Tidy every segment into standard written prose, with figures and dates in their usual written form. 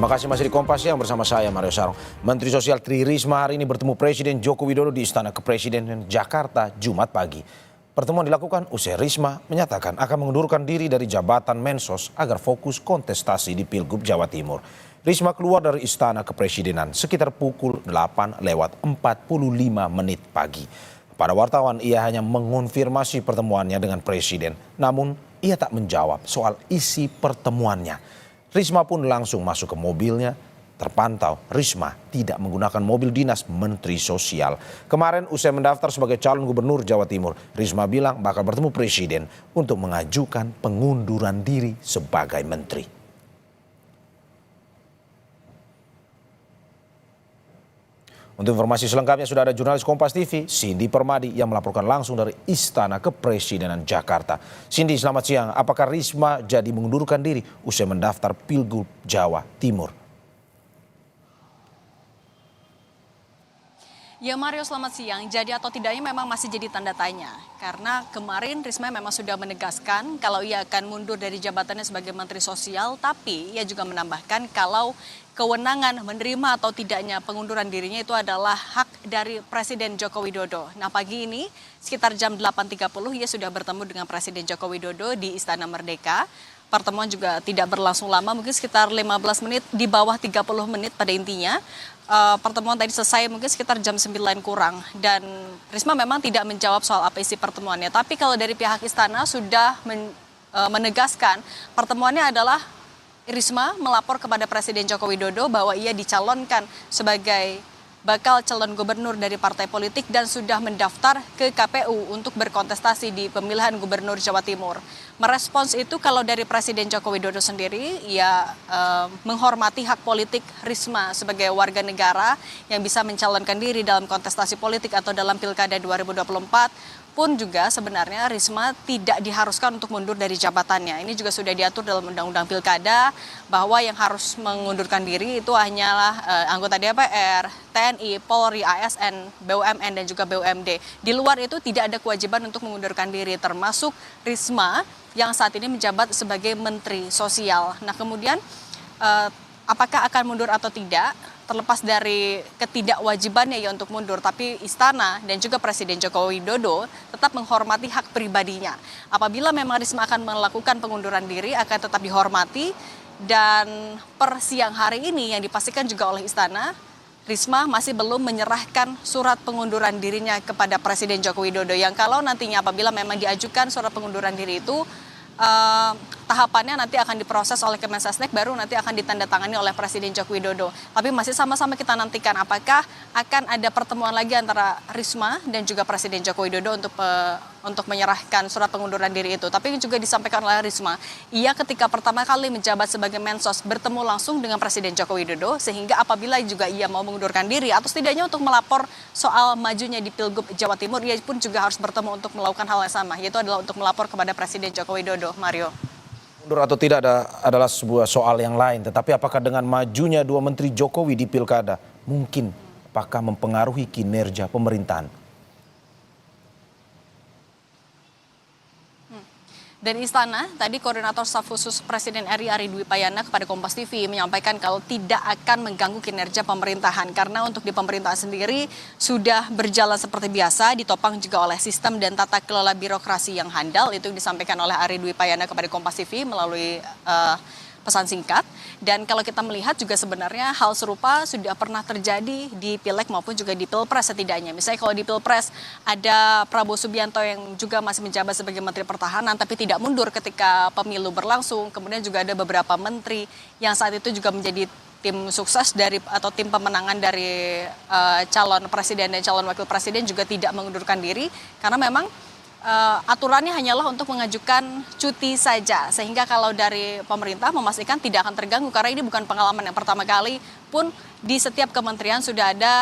Terima kasih masih di Kompas Siang bersama saya Mario Sarong. Menteri Sosial Tri Risma hari ini bertemu Presiden Joko Widodo di Istana Kepresidenan Jakarta Jumat pagi. Pertemuan dilakukan usai Risma menyatakan akan mengundurkan diri dari jabatan Mensos agar fokus kontestasi di Pilgub Jawa Timur. Risma keluar dari Istana Kepresidenan sekitar pukul 8:45 pagi. Pada wartawan ia hanya mengonfirmasi pertemuannya dengan Presiden, namun ia tak menjawab soal isi pertemuannya. Risma pun langsung masuk ke mobilnya. Terpantau Risma tidak menggunakan mobil dinas Menteri Sosial. Kemarin usai mendaftar sebagai calon gubernur Jawa Timur, Risma bilang bakal bertemu Presiden untuk mengajukan pengunduran diri sebagai menteri. Untuk informasi selengkapnya sudah ada jurnalis Kompas TV, Cindy Permadi yang melaporkan langsung dari Istana Kepresidenan Jakarta. Cindy, selamat siang. Apakah Risma jadi mengundurkan diri usai mendaftar Pilgub Jawa Timur? Ya Mario, selamat siang. Jadi atau tidaknya memang masih jadi tanda tanya. Karena kemarin Risma memang sudah menegaskan kalau ia akan mundur dari jabatannya sebagai Menteri Sosial. Tapi ia juga menambahkan kalau kewenangan menerima atau tidaknya pengunduran dirinya itu adalah hak dari Presiden Joko Widodo. Nah pagi ini sekitar jam 8.30 ia sudah bertemu dengan Presiden Joko Widodo di Istana Merdeka. Pertemuan juga tidak berlangsung lama, mungkin sekitar 15 menit, di bawah 30 menit pada intinya. Pertemuan tadi selesai mungkin sekitar jam 9 kurang. Dan Risma memang tidak menjawab soal apa isi pertemuannya. Tapi kalau dari pihak istana sudah menegaskan pertemuannya adalah Risma melapor kepada Presiden Joko Widodo bahwa ia dicalonkan sebagai bakal calon gubernur dari partai politik dan sudah mendaftar ke KPU untuk berkontestasi di pemilihan gubernur Jawa Timur. Merespons itu kalau dari Presiden Joko Widodo sendiri, ia menghormati hak politik Risma sebagai warga negara yang bisa mencalonkan diri dalam kontestasi politik atau dalam Pilkada 2024. Pun juga sebenarnya Risma tidak diharuskan untuk mundur dari jabatannya. Ini juga sudah diatur dalam Undang-Undang Pilkada bahwa yang harus mengundurkan diri itu hanyalah anggota DPR, TNI, Polri, ASN, BUMN dan juga BUMD. Di luar itu tidak ada kewajiban untuk mengundurkan diri, termasuk Risma yang saat ini menjabat sebagai Menteri Sosial. Nah kemudian apakah akan mundur atau tidak? Terlepas dari ketidakwajibannya ya untuk mundur, tapi istana dan juga Presiden Joko Widodo tetap menghormati hak pribadinya. Apabila memang Risma akan melakukan pengunduran diri akan tetap dihormati, dan per siang hari ini yang dipastikan juga oleh istana, Risma masih belum menyerahkan surat pengunduran dirinya kepada Presiden Joko Widodo, yang kalau nantinya apabila memang diajukan surat pengunduran diri itu tahapannya nanti akan diproses oleh Kemensesnek, baru nanti akan ditandatangani oleh Presiden Joko Widodo. Tapi masih sama-sama kita nantikan apakah akan ada pertemuan lagi antara Risma dan juga Presiden Joko Widodo untuk menyerahkan surat pengunduran diri itu. Tapi juga disampaikan oleh Risma, ia ketika pertama kali menjabat sebagai Mensos bertemu langsung dengan Presiden Joko Widodo, sehingga apabila juga ia mau mengundurkan diri atau setidaknya untuk melapor soal majunya di Pilgub Jawa Timur, ia pun juga harus bertemu untuk melakukan hal yang sama, yaitu adalah untuk melapor kepada Presiden Joko Widodo. Mario. Mundur atau tidak adalah sebuah soal yang lain, tetapi apakah dengan majunya dua Menteri Jokowi di Pilkada mungkin apakah mempengaruhi kinerja pemerintahan? Dan istana, tadi Koordinator Staf Khusus Presiden RI Ari Dwi Payana kepada Kompas TV menyampaikan kalau tidak akan mengganggu kinerja pemerintahan. Karena untuk di pemerintahan sendiri sudah berjalan seperti biasa, ditopang juga oleh sistem dan tata kelola birokrasi yang handal. Itu yang disampaikan oleh Ari Dwi Payana kepada Kompas TV melalui pesan singkat. Dan kalau kita melihat juga sebenarnya hal serupa sudah pernah terjadi di Pileg maupun juga di Pilpres setidaknya. Misalnya kalau di Pilpres ada Prabowo Subianto yang juga masih menjabat sebagai Menteri Pertahanan tapi tidak mundur ketika pemilu berlangsung. Kemudian juga ada beberapa menteri yang saat itu juga menjadi tim sukses dari atau tim pemenangan dari calon presiden dan calon wakil presiden juga tidak mengundurkan diri karena memang aturannya hanyalah untuk mengajukan cuti saja, sehingga kalau dari pemerintah memastikan tidak akan terganggu karena ini bukan pengalaman yang pertama kali pun di setiap kementerian sudah ada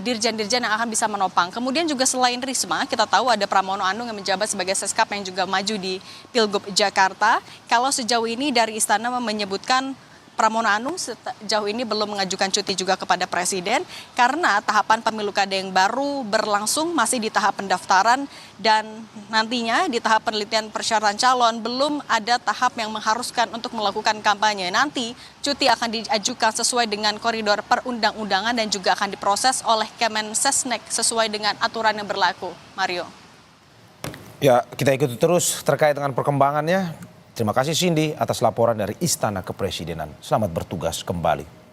dirjen-dirjen yang akan bisa menopang. Kemudian juga selain Risma, kita tahu ada Pramono Anung yang menjabat sebagai Seskap yang juga maju di Pilgub Jakarta. Kalau sejauh ini dari istana menyebutkan Pramono Anung sejauh ini belum mengajukan cuti juga kepada Presiden karena tahapan pemilu kada yang baru berlangsung masih di tahap pendaftaran dan nantinya di tahap penelitian persyaratan calon belum ada tahap yang mengharuskan untuk melakukan kampanye. Nanti cuti akan diajukan sesuai dengan koridor perundang-undangan dan juga akan diproses oleh Kemensesnek sesuai dengan aturan yang berlaku. Mario. Ya, kita ikuti terus terkait dengan perkembangannya. Terima kasih Cindy atas laporan dari Istana Kepresidenan. Selamat bertugas kembali.